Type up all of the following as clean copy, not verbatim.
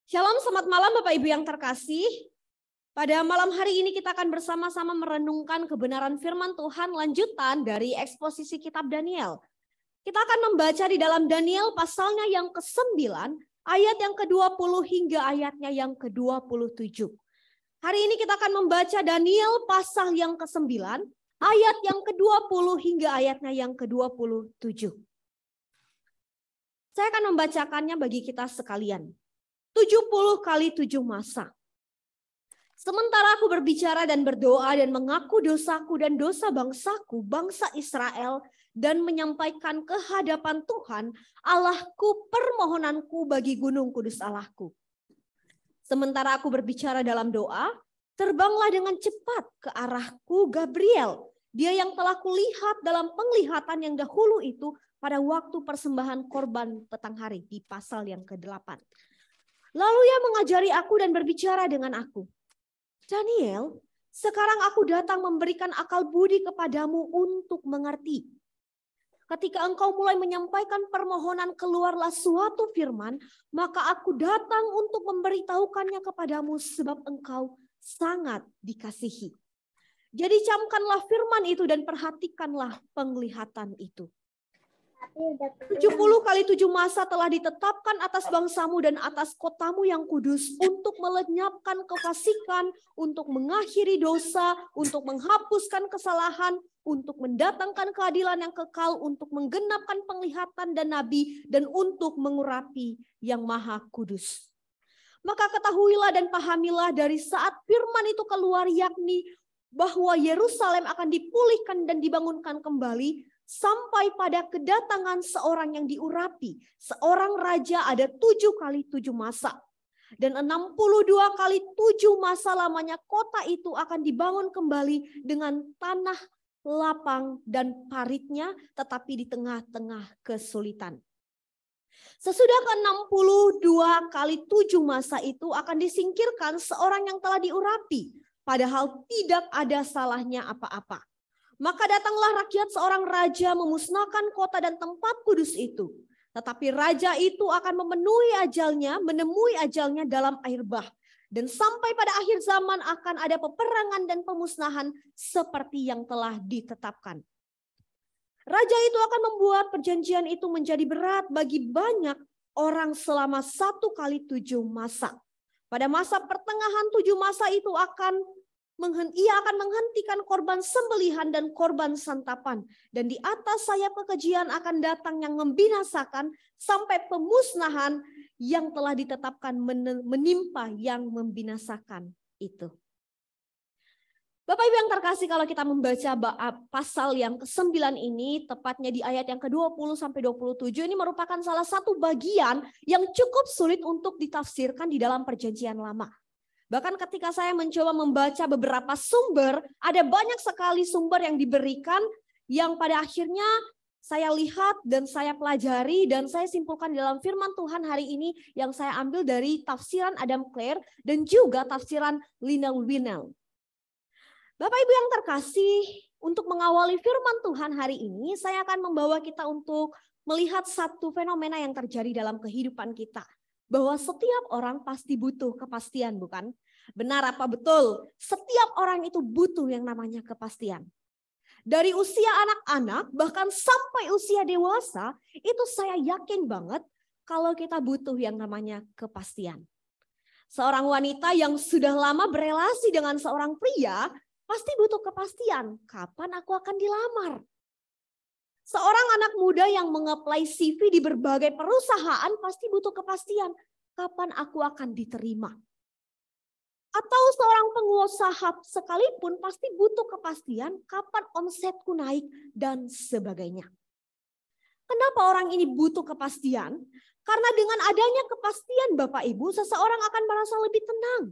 Shalom, selamat malam Bapak Ibu yang terkasih. Pada malam hari ini kita akan bersama-sama merenungkan kebenaran firman Tuhan lanjutan dari eksposisi kitab Daniel. Kita akan membaca di dalam Daniel pasalnya yang ke-9, ayat yang ke-20 hingga ayatnya yang ke-27. Hari ini kita akan membaca Daniel pasal yang ke-9, ayat yang ke-20 hingga ayatnya yang ke-27. Saya akan membacakannya bagi kita sekalian. 70 kali 7 masa. Sementara aku berbicara dan berdoa dan mengaku dosaku dan dosa bangsaku, bangsa Israel, dan menyampaikan ke hadapan Tuhan, Allahku, permohonanku bagi gunung kudus Allahku. Sementara aku berbicara dalam doa, terbanglah dengan cepat ke arahku Gabriel, dia yang telah kulihat dalam penglihatan yang dahulu itu pada waktu persembahan korban petang hari di pasal yang ke-8. Lalu ia mengajari aku dan berbicara dengan aku. Daniel, sekarang aku datang memberikan akal budi kepadamu untuk mengerti. Ketika engkau mulai menyampaikan permohonan keluarlah suatu firman, maka aku datang untuk memberitahukannya kepadamu sebab engkau sangat dikasihi. Jadi camkanlah firman itu dan perhatikanlah penglihatan itu. 70 kali 7 masa telah ditetapkan atas bangsamu dan atas kotamu yang kudus untuk melenyapkan kefasikan, untuk mengakhiri dosa, untuk menghapuskan kesalahan, untuk mendatangkan keadilan yang kekal, untuk menggenapkan penglihatan dan nabi, dan untuk mengurapi yang maha kudus. Maka ketahuilah dan pahamilah dari saat firman itu keluar, yakni bahwa Yerusalem akan dipulihkan dan dibangunkan kembali, sampai pada kedatangan seorang yang diurapi. Seorang raja ada 7 kali 7 masa. Dan 62 kali 7 masa lamanya kota itu akan dibangun kembali dengan tanah lapang dan paritnya, tetapi di tengah-tengah kesulitan. Sesudah ke-62 kali 7 masa itu akan disingkirkan seorang yang telah diurapi, padahal tidak ada salahnya apa-apa. Maka datanglah rakyat seorang raja memusnahkan kota dan tempat kudus itu. Tetapi raja itu akan menemui ajalnya dalam air bah. Dan sampai pada akhir zaman akan ada peperangan dan pemusnahan seperti yang telah ditetapkan. Raja itu akan membuat perjanjian itu menjadi berat bagi banyak orang selama 1 kali 7 masa. Pada masa pertengahan 7 masa itu ia akan menghentikan korban sembelihan dan korban santapan. Dan di atas sayap kekejian akan datang yang membinasakan sampai pemusnahan yang telah ditetapkan menimpa yang membinasakan itu. Bapak Ibu yang terkasih, kalau kita membaca pasal yang ke-9 ini, tepatnya di ayat yang ke-20 sampai 27, ini merupakan salah satu bagian yang cukup sulit untuk ditafsirkan di dalam perjanjian lama. Bahkan ketika saya mencoba membaca beberapa sumber, ada banyak sekali sumber yang diberikan yang pada akhirnya saya lihat dan saya pelajari dan saya simpulkan dalam firman Tuhan hari ini yang saya ambil dari tafsiran Adam Clare dan juga tafsiran Lionel Winell. Bapak Ibu yang terkasih, untuk mengawali firman Tuhan hari ini, saya akan membawa kita untuk melihat satu fenomena yang terjadi dalam kehidupan kita. Bahwa setiap orang pasti butuh kepastian, bukan? Benar apa betul? Setiap orang itu butuh yang namanya kepastian. Dari usia anak-anak bahkan sampai usia dewasa, itu saya yakin banget kalau kita butuh yang namanya kepastian. Seorang wanita yang sudah lama berelasi dengan seorang pria pasti butuh kepastian, kapan aku akan dilamar? Seorang anak muda yang mengapply CV di berbagai perusahaan pasti butuh kepastian, kapan aku akan diterima. Atau seorang pengusaha sekalipun pasti butuh kepastian, kapan omsetku naik dan sebagainya. Kenapa orang ini butuh kepastian? Karena dengan adanya kepastian Bapak Ibu, seseorang akan merasa lebih tenang.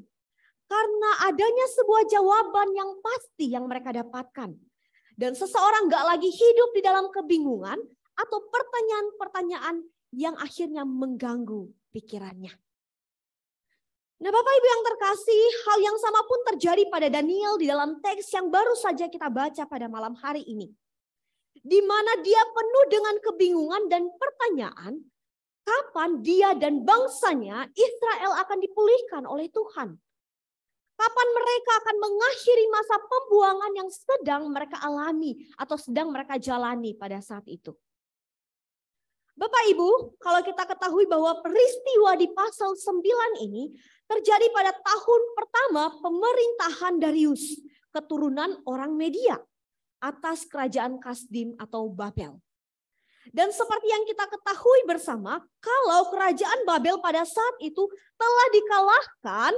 Karena adanya sebuah jawaban yang pasti yang mereka dapatkan. Dan seseorang gak lagi hidup di dalam kebingungan atau pertanyaan-pertanyaan yang akhirnya mengganggu pikirannya. Nah Bapak Ibu yang terkasih, hal yang sama pun terjadi pada Daniel di dalam teks yang baru saja kita baca pada malam hari ini. Di mana dia penuh dengan kebingungan dan pertanyaan, kapan dia dan bangsanya Israel akan dipulihkan oleh Tuhan. Kapan mereka akan mengakhiri masa pembuangan yang sedang mereka alami atau sedang mereka jalani pada saat itu. Bapak Ibu, kalau kita ketahui bahwa peristiwa di pasal 9 ini terjadi pada tahun pertama pemerintahan Darius, keturunan orang Media, atas kerajaan Kasdim atau Babel. Dan seperti yang kita ketahui bersama, kalau kerajaan Babel pada saat itu telah dikalahkan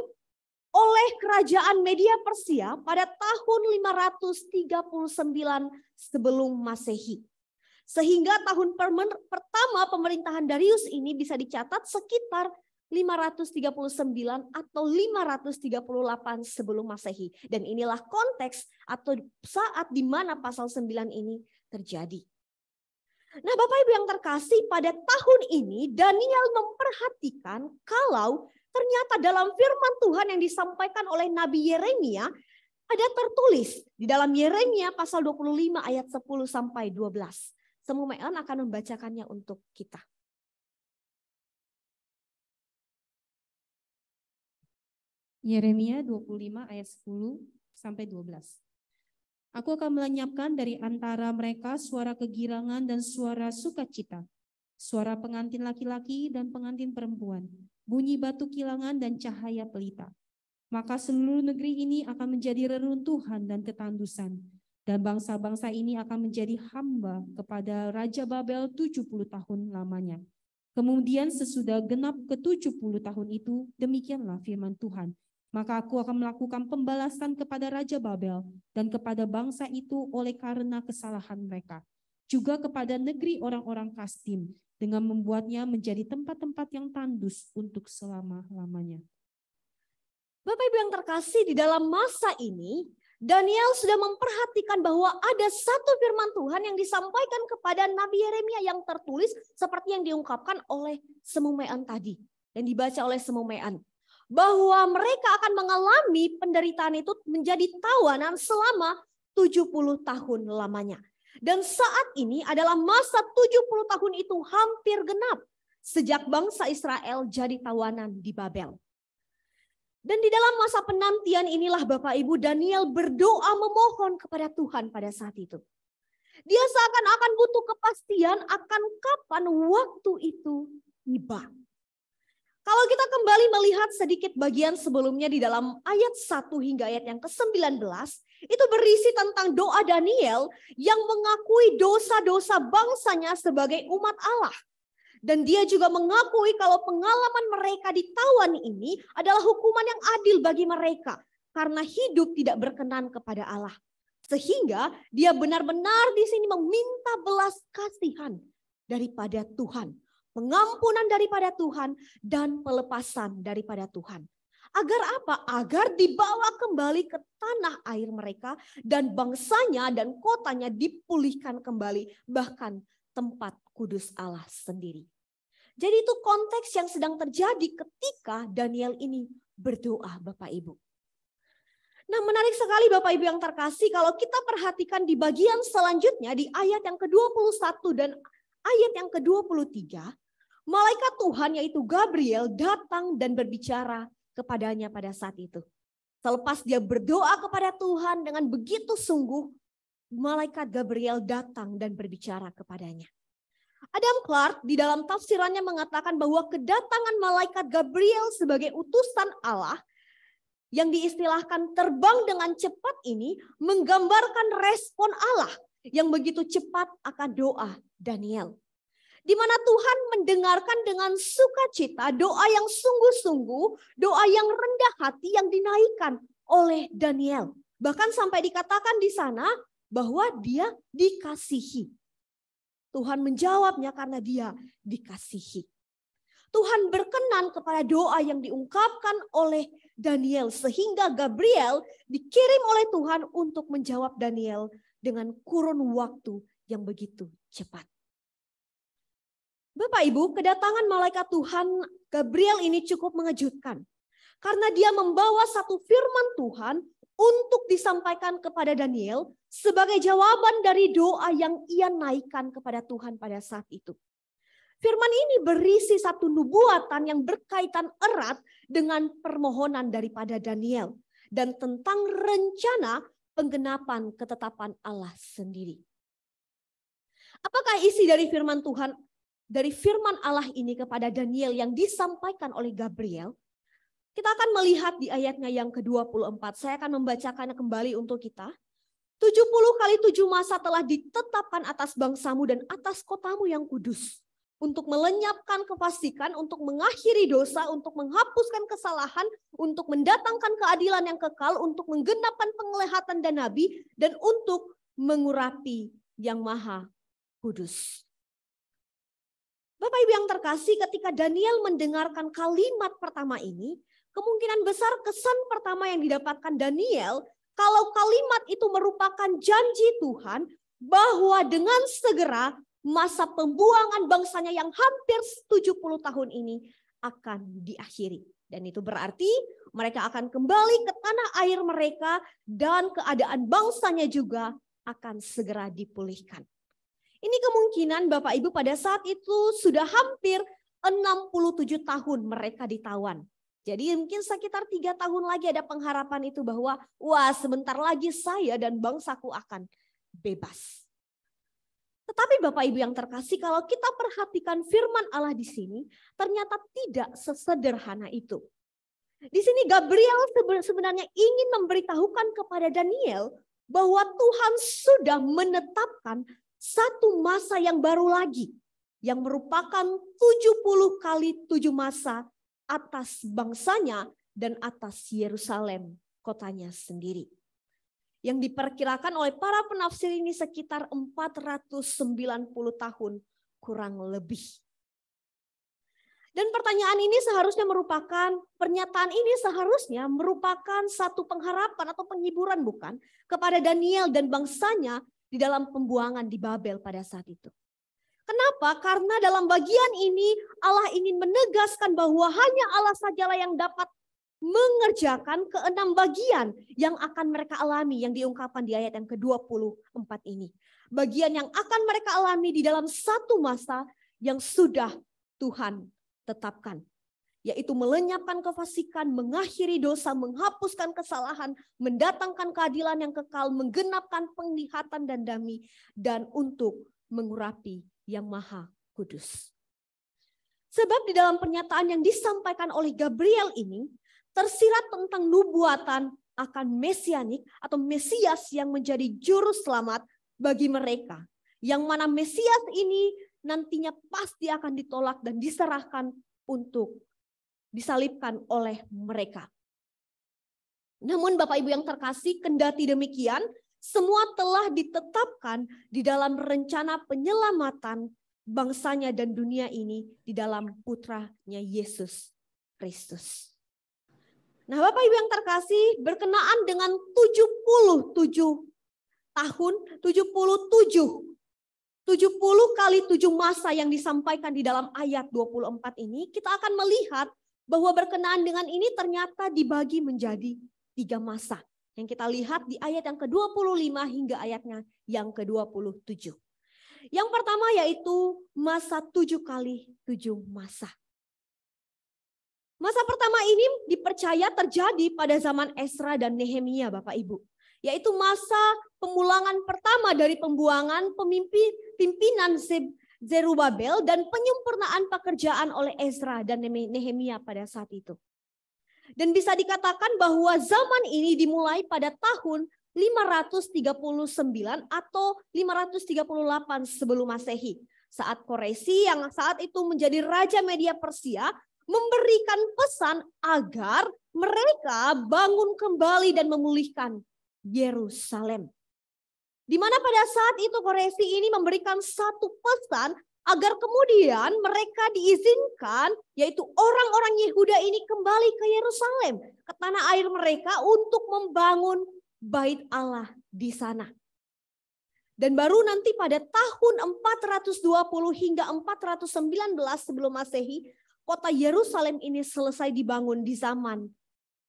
oleh kerajaan Media Persia pada tahun 539 sebelum Masehi. Sehingga tahun pertama pemerintahan Darius ini bisa dicatat sekitar 539 atau 538 sebelum Masehi. Dan inilah konteks atau saat di mana pasal 9 ini terjadi. Nah, Bapak Ibu yang terkasih, pada tahun ini Daniel memperhatikan kalau ternyata dalam firman Tuhan yang disampaikan oleh Nabi Yeremia ada tertulis di dalam Yeremia pasal 25 ayat 10 sampai 12. Semumean akan membacakannya untuk kita. Yeremia 25 ayat 10 sampai 12. Aku akan melenyapkan dari antara mereka suara kegirangan dan suara sukacita, suara pengantin laki-laki dan pengantin perempuan, bunyi batu kilangan dan cahaya pelita. Maka seluruh negeri ini akan menjadi reruntuhan dan ketandusan, dan bangsa-bangsa ini akan menjadi hamba kepada Raja Babel 70 tahun lamanya. Kemudian sesudah genap ke-70 tahun itu, demikianlah firman Tuhan. Maka aku akan melakukan pembalasan kepada Raja Babel dan kepada bangsa itu oleh karena kesalahan mereka. Juga kepada negeri orang-orang Kasdim dengan membuatnya menjadi tempat-tempat yang tandus untuk selama-lamanya. Bapak Ibu yang terkasih, di dalam masa ini Daniel sudah memperhatikan bahwa ada satu firman Tuhan yang disampaikan kepada Nabi Yeremia yang tertulis seperti yang diungkapkan oleh Semumean tadi. Dan dibaca oleh Semumean. Bahwa mereka akan mengalami penderitaan itu menjadi tawanan selama 70 tahun lamanya. Dan saat ini adalah masa 70 tahun itu hampir genap sejak bangsa Israel jadi tawanan di Babel. Dan di dalam masa penantian inilah Bapak Ibu, Daniel berdoa memohon kepada Tuhan pada saat itu. Dia seakan-akan butuh kepastian akan kapan waktu itu tiba. Kalau kita kembali melihat sedikit bagian sebelumnya di dalam ayat 1 hingga ayat yang ke-19, itu berisi tentang doa Daniel yang mengakui dosa-dosa bangsanya sebagai umat Allah. Dan dia juga mengakui kalau pengalaman mereka ditawan ini adalah hukuman yang adil bagi mereka karena hidup tidak berkenan kepada Allah. Sehingga dia benar-benar di sini meminta belas kasihan daripada Tuhan. Pengampunan daripada Tuhan dan pelepasan daripada Tuhan. Agar apa? Agar dibawa kembali ke tanah air mereka dan bangsanya dan kotanya dipulihkan kembali, bahkan tempat kudus Allah sendiri. Jadi itu konteks yang sedang terjadi ketika Daniel ini berdoa, Bapak Ibu. Nah, menarik sekali Bapak Ibu yang terkasih kalau kita perhatikan di bagian selanjutnya di ayat yang ke-21 dan ayat yang ke-23. Malaikat Tuhan yaitu Gabriel datang dan berbicara kepadanya pada saat itu. Selepas dia berdoa kepada Tuhan dengan begitu sungguh, malaikat Gabriel datang dan berbicara kepadanya. Adam Clarke di dalam tafsirannya mengatakan bahwa kedatangan malaikat Gabriel sebagai utusan Allah yang diistilahkan terbang dengan cepat ini menggambarkan respon Allah yang begitu cepat akan doa Daniel. Di mana Tuhan mendengarkan dengan sukacita doa yang sungguh-sungguh, doa yang rendah hati yang dinaikkan oleh Daniel. Bahkan sampai dikatakan di sana bahwa dia dikasihi. Tuhan menjawabnya karena dia dikasihi. Tuhan berkenan kepada doa yang diungkapkan oleh Daniel sehingga Gabriel dikirim oleh Tuhan untuk menjawab Daniel dengan kurun waktu yang begitu cepat. Bapak Ibu, kedatangan malaikat Tuhan Gabriel ini cukup mengejutkan. Karena dia membawa satu firman Tuhan untuk disampaikan kepada Daniel sebagai jawaban dari doa yang ia naikkan kepada Tuhan pada saat itu. Firman ini berisi satu nubuatan yang berkaitan erat dengan permohonan daripada Daniel dan tentang rencana penggenapan ketetapan Allah sendiri. Apakah isi dari firman Tuhan, dari firman Allah ini kepada Daniel yang disampaikan oleh Gabriel? Kita akan melihat di ayatnya yang ke-24. Saya akan membacakannya kembali untuk kita. 70 kali 7 masa telah ditetapkan atas bangsamu dan atas kotamu yang kudus. Untuk melenyapkan kefasikan, untuk mengakhiri dosa, untuk menghapuskan kesalahan, untuk mendatangkan keadilan yang kekal, untuk menggenapkan penglihatan dan nabi, dan untuk mengurapi yang maha kudus. Bapak Ibu yang terkasih, ketika Daniel mendengarkan kalimat pertama ini, kemungkinan besar kesan pertama yang didapatkan Daniel, kalau kalimat itu merupakan janji Tuhan bahwa dengan segera masa pembuangan bangsanya yang hampir 70 tahun ini akan diakhiri. Dan itu berarti mereka akan kembali ke tanah air mereka dan keadaan bangsanya juga akan segera dipulihkan. Ini kemungkinan Bapak Ibu pada saat itu sudah hampir 67 tahun mereka ditawan. Jadi mungkin sekitar 3 tahun lagi ada pengharapan itu bahwa wah sebentar lagi saya dan bangsaku akan bebas. Tetapi Bapak Ibu yang terkasih, kalau kita perhatikan firman Allah di sini, ternyata tidak sesederhana itu. Di sini Gabriel sebenarnya ingin memberitahukan kepada Daniel bahwa Tuhan sudah menetapkan satu masa yang baru lagi, yang merupakan 70 kali 7 masa atas bangsanya dan atas Yerusalem, kotanya sendiri. Yang diperkirakan oleh para penafsir ini sekitar 490 tahun kurang lebih. Dan pernyataan ini seharusnya merupakan satu pengharapan atau penghiburan bukan kepada Daniel dan bangsanya di dalam pembuangan di Babel pada saat itu. Kenapa? Karena dalam bagian ini Allah ingin menegaskan bahwa hanya Allah sajalah yang dapat mengerjakan ke-6 bagian yang akan mereka alami yang diungkapkan di ayat yang ke-24 ini. Bagian yang akan mereka alami di dalam satu masa yang sudah Tuhan tetapkan. Yaitu melenyapkan kefasikan, mengakhiri dosa, menghapuskan kesalahan, mendatangkan keadilan yang kekal, menggenapkan penglihatan dan damai, dan untuk mengurapi yang maha kudus. Sebab di dalam pernyataan yang disampaikan oleh Gabriel ini, tersirat tentang nubuatan akan mesianik atau Mesias yang menjadi juru selamat bagi mereka. Yang mana Mesias ini nantinya pasti akan ditolak dan diserahkan untuk disalibkan oleh mereka. Namun Bapak Ibu yang terkasih, kendati demikian, semua telah ditetapkan di dalam rencana penyelamatan bangsanya dan dunia ini di dalam putranya Yesus Kristus. Nah Bapak Ibu yang terkasih, berkenaan dengan 77 tahun, 70 kali 7 masa yang disampaikan di dalam ayat 24 ini, kita akan melihat bahwa berkenaan dengan ini ternyata dibagi menjadi 3 masa. Yang kita lihat di ayat yang ke-25 hingga ayatnya yang ke-27. Yang pertama yaitu masa 7 kali 7 masa. Masa pertama ini dipercaya terjadi pada zaman Ezra dan Nehemia Bapak Ibu. Yaitu masa pemulangan pertama dari pembuangan pimpinan Zerubabel dan penyempurnaan pekerjaan oleh Ezra dan Nehemia pada saat itu. Dan bisa dikatakan bahwa zaman ini dimulai pada tahun 539 atau 538 sebelum Masehi. Saat Quraisy yang saat itu menjadi Raja Media Persia memberikan pesan agar mereka bangun kembali dan memulihkan Yerusalem. Di mana pada saat itu Quraisy ini memberikan satu pesan agar kemudian mereka diizinkan, yaitu orang-orang Yehuda ini kembali ke Yerusalem, ke tanah air mereka untuk membangun bait Allah di sana. Dan baru nanti pada tahun 420 hingga 419 sebelum Masehi, kota Yerusalem ini selesai dibangun di zaman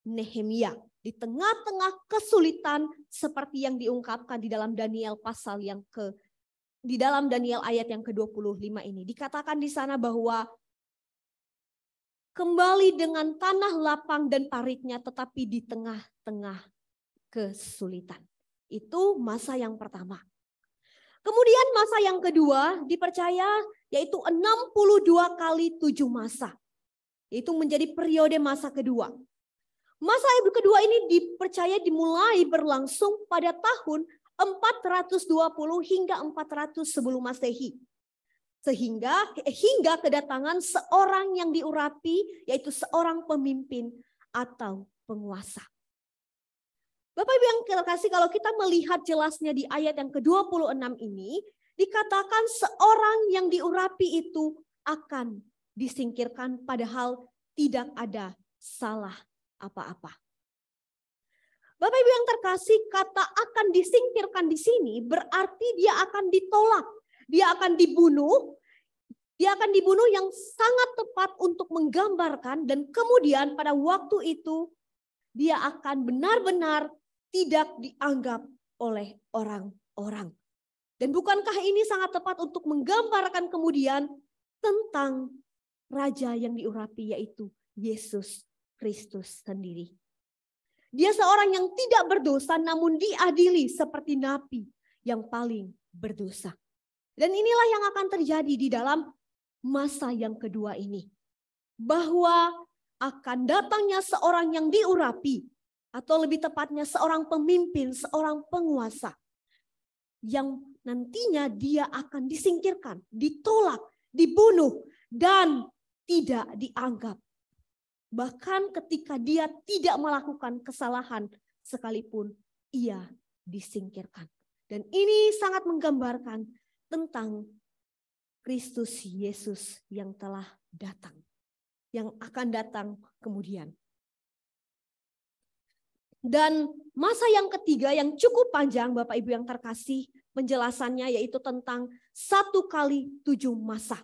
Nehemia. Di tengah-tengah kesulitan seperti yang diungkapkan di dalam Daniel pasal yang ke-6 di dalam Daniel ayat yang ke-25 ini dikatakan di sana bahwa kembali dengan tanah lapang dan paritnya tetapi di tengah-tengah kesulitan. Itu masa yang pertama. Kemudian masa yang kedua dipercaya yaitu 62 kali 7 masa. Itu menjadi periode masa kedua. Masa kedua ini dipercaya dimulai berlangsung pada tahun 420 hingga 400 sebelum Masehi. Hingga kedatangan seorang yang diurapi, yaitu seorang pemimpin atau penguasa. Bapak Ibu yang terkasih, kalau kita melihat jelasnya di ayat yang ke-26 ini, dikatakan seorang yang diurapi itu akan disingkirkan padahal tidak ada salah apa-apa. Bapak Ibu yang terkasih, kata akan disingkirkan di sini berarti dia akan ditolak. Dia akan dibunuh. Dia akan dibunuh yang sangat tepat untuk menggambarkan dan kemudian pada waktu itu dia akan benar-benar tidak dianggap oleh orang-orang. Dan bukankah ini sangat tepat untuk menggambarkan kemudian tentang raja yang diurapi yaitu Yesus Kristus sendiri. Dia seorang yang tidak berdosa namun diadili seperti nabi yang paling berdosa. Dan inilah yang akan terjadi di dalam masa yang kedua ini. Bahwa akan datangnya seorang yang diurapi, atau lebih tepatnya seorang pemimpin, seorang penguasa. Yang nantinya dia akan disingkirkan, ditolak, dibunuh, dan tidak dianggap. Bahkan ketika dia tidak melakukan kesalahan sekalipun, ia disingkirkan. Dan ini sangat menggambarkan tentang Kristus Yesus yang telah datang, yang akan datang kemudian. Dan masa yang ketiga yang cukup panjang Bapak Ibu yang terkasih, penjelasannya yaitu tentang 1 kali 7 masa.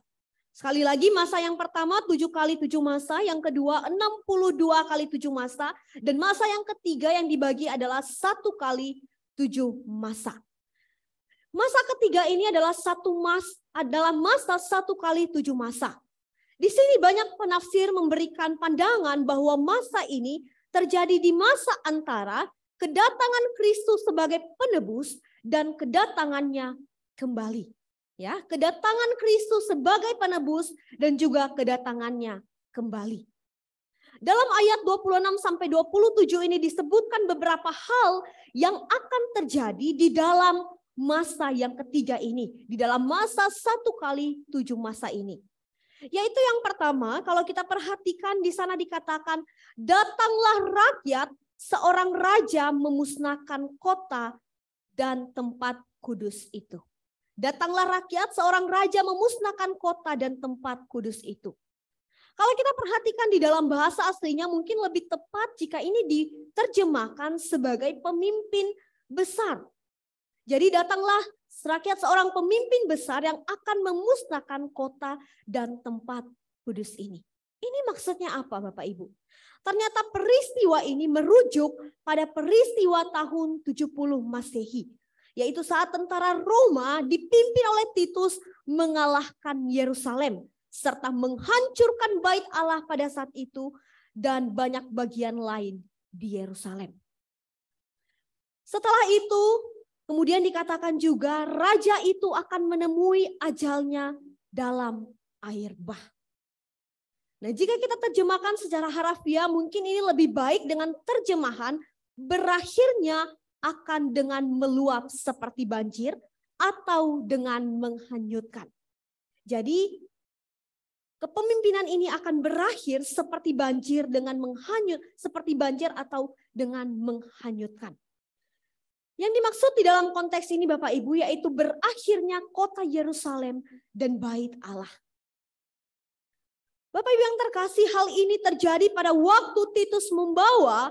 Sekali lagi masa yang pertama 7 kali 7 masa, yang kedua 62 kali 7 masa, dan masa yang ketiga yang dibagi adalah 1 kali 7 masa. Masa ketiga ini adalah masa 1 kali 7 masa. Di sini banyak penafsir memberikan pandangan bahwa masa ini terjadi di masa antara kedatangan Kristus sebagai penebus dan kedatangannya kembali. Ya, kedatangan Kristus sebagai penebus dan juga kedatangannya kembali. Dalam ayat 26 sampai 27 ini disebutkan beberapa hal yang akan terjadi di dalam masa yang ketiga ini, di dalam masa 1 kali 7 masa ini. Yaitu yang pertama, kalau kita perhatikan di sana dikatakan, datanglah rakyat, seorang raja memusnahkan kota dan tempat kudus itu. Datanglah rakyat, seorang raja memusnahkan kota dan tempat kudus itu. Kalau kita perhatikan di dalam bahasa aslinya mungkin lebih tepat jika ini diterjemahkan sebagai pemimpin besar. Jadi datanglah rakyat seorang pemimpin besar yang akan memusnahkan kota dan tempat kudus ini. Ini maksudnya apa Bapak Ibu? Ternyata peristiwa ini merujuk pada peristiwa tahun 70 Masehi. Yaitu saat tentara Roma dipimpin oleh Titus mengalahkan Yerusalem. Serta menghancurkan bait Allah pada saat itu dan banyak bagian lain di Yerusalem. Setelah itu, kemudian dikatakan juga raja itu akan menemui ajalnya dalam air bah. Nah, jika kita terjemahkan secara harafiah, mungkin ini lebih baik dengan terjemahan berakhirnya akan dengan meluap seperti banjir atau dengan menghanyutkan. Jadi, kepemimpinan ini akan berakhir seperti banjir dengan seperti banjir atau dengan menghanyutkan. Yang dimaksud di dalam konteks ini Bapak Ibu yaitu berakhirnya kota Yerusalem dan bait Allah. Bapak Ibu yang terkasih, hal ini terjadi pada waktu Titus membawa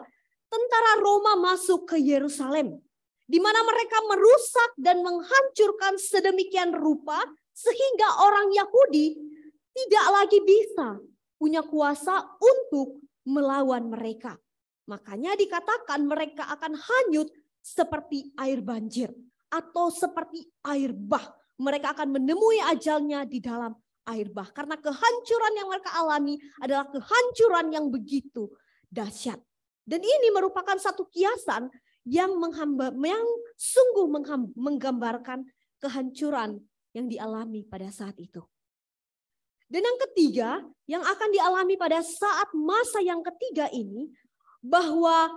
tentara Roma masuk ke Yerusalem, di mana mereka merusak dan menghancurkan sedemikian rupa sehingga orang Yahudi tidak lagi bisa punya kuasa untuk melawan mereka. Makanya dikatakan mereka akan hanyut seperti air banjir atau seperti air bah. mereka akan menemui ajalnya di dalam air bah. Karena kehancuran yang mereka alami adalah kehancuran yang begitu dahsyat. Dan ini merupakan satu kiasan yang sungguh menggambarkan kehancuran yang dialami pada saat itu. Dan yang ketiga yang akan dialami pada saat masa yang ketiga ini, bahwa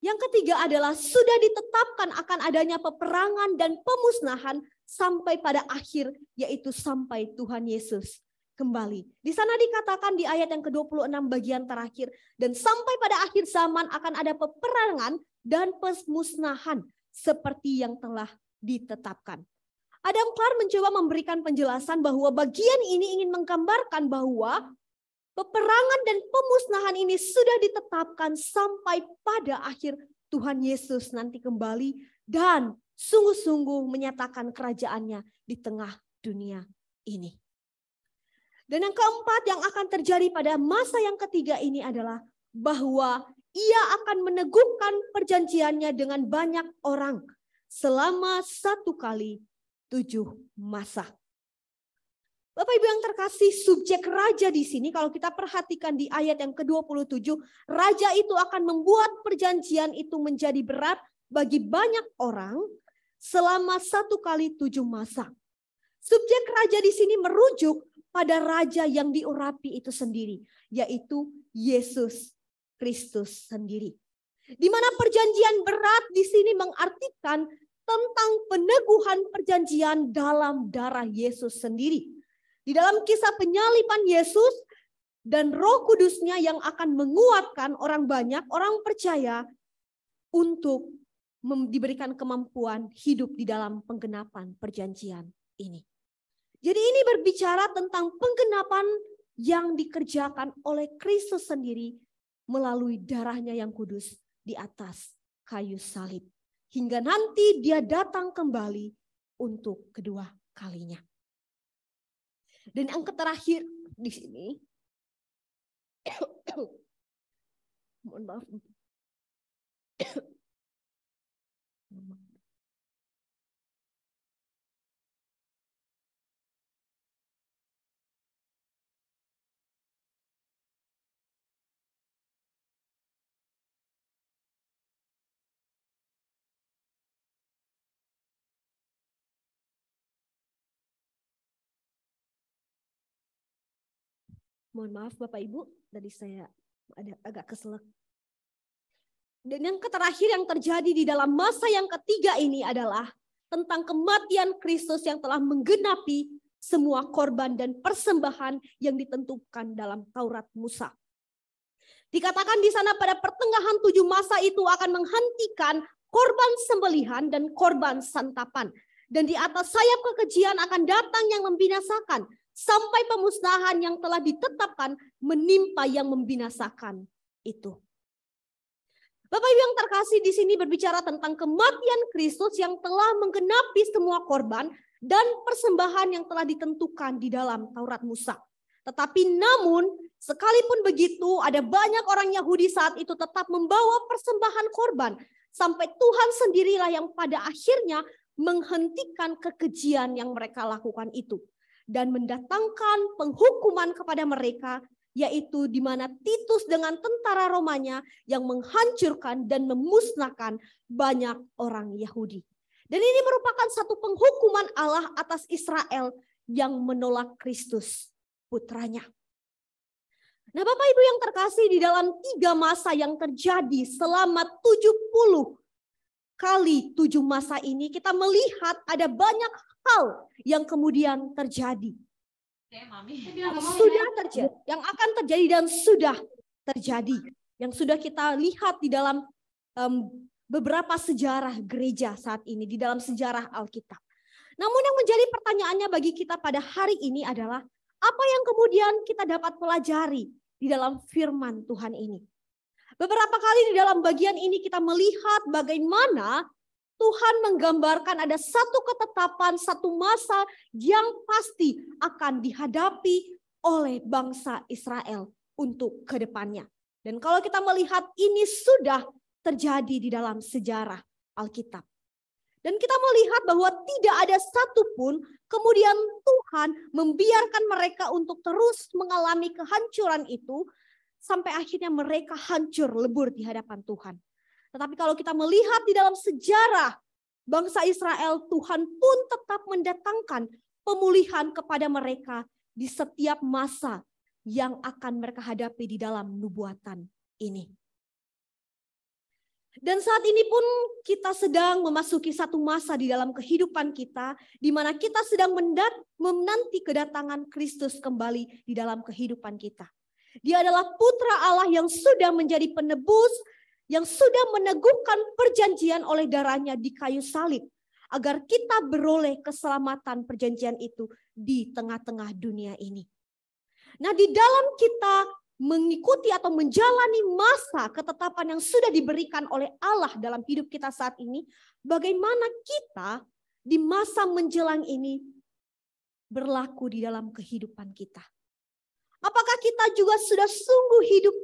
yang ketiga adalah sudah ditetapkan akan adanya peperangan dan pemusnahan sampai pada akhir, yaitu sampai Tuhan Yesus kembali. Di sana dikatakan di ayat yang ke-26 bagian terakhir, dan sampai pada akhir zaman akan ada peperangan dan pemusnahan seperti yang telah ditetapkan. Adam Clarke mencoba memberikan penjelasan bahwa bagian ini ingin menggambarkan bahwa peperangan dan pemusnahan ini sudah ditetapkan sampai pada akhir Tuhan Yesus nanti kembali dan sungguh-sungguh menyatakan kerajaannya di tengah dunia ini. Dan yang keempat yang akan terjadi pada masa yang ketiga ini adalah bahwa ia akan meneguhkan perjanjiannya dengan banyak orang selama 1 kali 7 masa. Bapak Ibu yang terkasih, subjek raja di sini kalau kita perhatikan di ayat yang ke-27, raja itu akan membuat perjanjian itu menjadi berat bagi banyak orang selama 1 kali 7 masa. Subjek raja di sini merujuk pada raja yang diurapi itu sendiri, yaitu Yesus Kristus sendiri. Di mana perjanjian berat di sini mengartikan tentang peneguhan perjanjian dalam darah Yesus sendiri. Di dalam kisah penyaliban Yesus dan Roh Kudusnya yang akan menguatkan orang banyak, orang percaya untuk diberikan kemampuan hidup di dalam penggenapan perjanjian ini. Jadi ini berbicara tentang penggenapan yang dikerjakan oleh Kristus sendiri melalui darahnya yang kudus di atas kayu salib. Hingga nanti dia datang kembali untuk kedua kalinya. Dan yang terakhir di sini, mohon maaf. Mohon maaf Bapak Ibu, tadi saya ada agak keselak. Dan yang terakhir yang terjadi di dalam masa yang ketiga ini adalah tentang kematian Kristus yang telah menggenapi semua korban dan persembahan yang ditentukan dalam Taurat Musa. Dikatakan di sana pada pertengahan 7 masa itu akan menghentikan korban sembelihan dan korban santapan. Dan di atas sayap kekejian akan datang yang membinasakan, sampai pemusnahan yang telah ditetapkan menimpa yang membinasakan itu. Bapak Ibu yang terkasih, di sini berbicara tentang kematian Kristus yang telah menggenapi semua korban dan persembahan yang telah ditentukan di dalam Taurat Musa. Tetapi namun sekalipun begitu ada banyak orang Yahudi saat itu tetap membawa persembahan korban. Sampai Tuhan sendirilah yang pada akhirnya menghentikan kekejian yang mereka lakukan itu. Dan mendatangkan penghukuman kepada mereka, yaitu di mana Titus dengan tentara Romanya yang menghancurkan dan memusnahkan banyak orang Yahudi. Dan ini merupakan satu penghukuman Allah atas Israel yang menolak Kristus, putranya. Nah Bapak Ibu yang terkasih, di dalam 3 masa yang terjadi selama 70 kali 7 masa ini, kita melihat ada banyak hal yang kemudian terjadi. Sudah terjadi, yang akan terjadi dan sudah terjadi. Yang sudah kita lihat di dalam beberapa sejarah gereja saat ini, di dalam sejarah Alkitab. Namun yang menjadi pertanyaannya bagi kita pada hari ini adalah, apa yang kemudian kita dapat pelajari di dalam firman Tuhan ini? Beberapa kali di dalam bagian ini kita melihat bagaimana Tuhan menggambarkan ada satu ketetapan, satu masa yang pasti akan dihadapi oleh bangsa Israel untuk ke depannya. Dan kalau kita melihat ini sudah terjadi di dalam sejarah Alkitab. Dan kita melihat bahwa tidak ada satupun kemudian Tuhan membiarkan mereka untuk terus mengalami kehancuran itu sampai akhirnya mereka hancur lebur di hadapan Tuhan. Tetapi kalau kita melihat di dalam sejarah bangsa Israel, Tuhan pun tetap mendatangkan pemulihan kepada mereka di setiap masa yang akan mereka hadapi di dalam nubuatan ini. Dan saat ini pun kita sedang memasuki satu masa di dalam kehidupan kita, di mana kita sedang menanti kedatangan Kristus kembali di dalam kehidupan kita. Dia adalah putra Allah yang sudah menjadi penebus, yang sudah meneguhkan perjanjian oleh darahnya di kayu salib, agar kita beroleh keselamatan perjanjian itu di tengah-tengah dunia ini. Nah, di dalam kita mengikuti atau menjalani masa ketetapan yang sudah diberikan oleh Allah dalam hidup kita saat ini, bagaimana kita di masa menjelang ini berlaku di dalam kehidupan kita? Apakah kita juga sudah sungguh hidup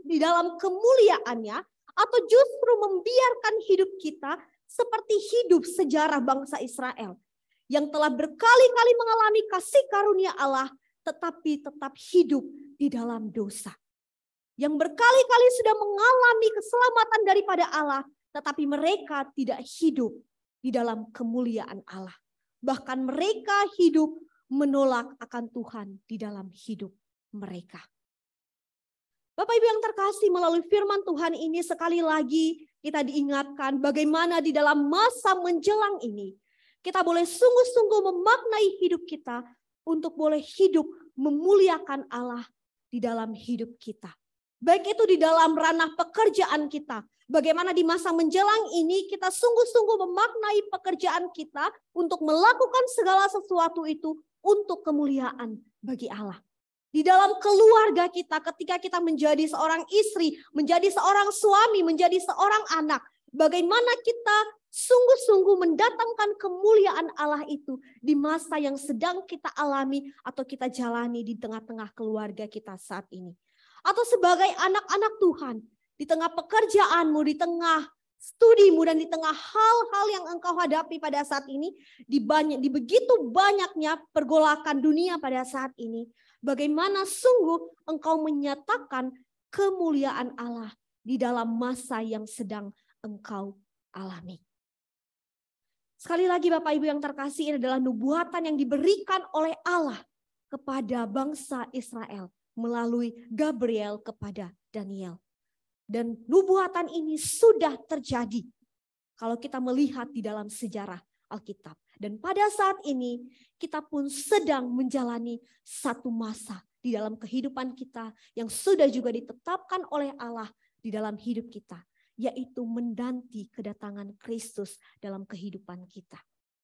di dalam kemuliaannya, atau justru membiarkan hidup kita seperti hidup sejarah bangsa Israel yang telah berkali-kali mengalami kasih karunia Allah, tetapi tetap hidup di dalam dosa. Yang berkali-kali sudah mengalami keselamatan daripada Allah, tetapi mereka tidak hidup di dalam kemuliaan Allah. Bahkan mereka hidup menolak akan Tuhan di dalam hidup mereka. Bapak Ibu yang terkasih, melalui firman Tuhan ini sekali lagi kita diingatkan bagaimana di dalam masa menjelang ini kita boleh sungguh-sungguh memaknai hidup kita untuk boleh hidup memuliakan Allah di dalam hidup kita. Baik itu di dalam ranah pekerjaan kita. Bagaimana di masa menjelang ini kita sungguh-sungguh memaknai pekerjaan kita untuk melakukan segala sesuatu itu untuk kemuliaan bagi Allah. Di dalam keluarga kita, ketika kita menjadi seorang istri, menjadi seorang suami, menjadi seorang anak, bagaimana kita sungguh-sungguh mendatangkan kemuliaan Allah itu di masa yang sedang kita alami atau kita jalani di tengah-tengah keluarga kita saat ini. Atau sebagai anak-anak Tuhan, di tengah pekerjaanmu, di tengah studimu, dan di tengah hal-hal yang engkau hadapi pada saat ini, di begitu banyaknya pergolakan dunia pada saat ini, bagaimana sungguh engkau menyatakan kemuliaan Allah di dalam masa yang sedang engkau alami. Sekali lagi Bapak Ibu yang terkasih, ini adalah nubuatan yang diberikan oleh Allah kepada bangsa Israel melalui Gabriel kepada Daniel. Dan nubuatan ini sudah terjadi kalau kita melihat di dalam sejarah Alkitab. Dan pada saat ini kita pun sedang menjalani satu masa di dalam kehidupan kita yang sudah juga ditetapkan oleh Allah di dalam hidup kita, yaitu menanti kedatangan Kristus dalam kehidupan kita.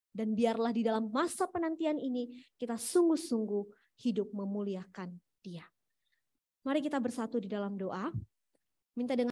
Dan biarlah di dalam masa penantian ini kita sungguh-sungguh hidup memuliakan Dia. Mari kita bersatu di dalam doa. Minta dengan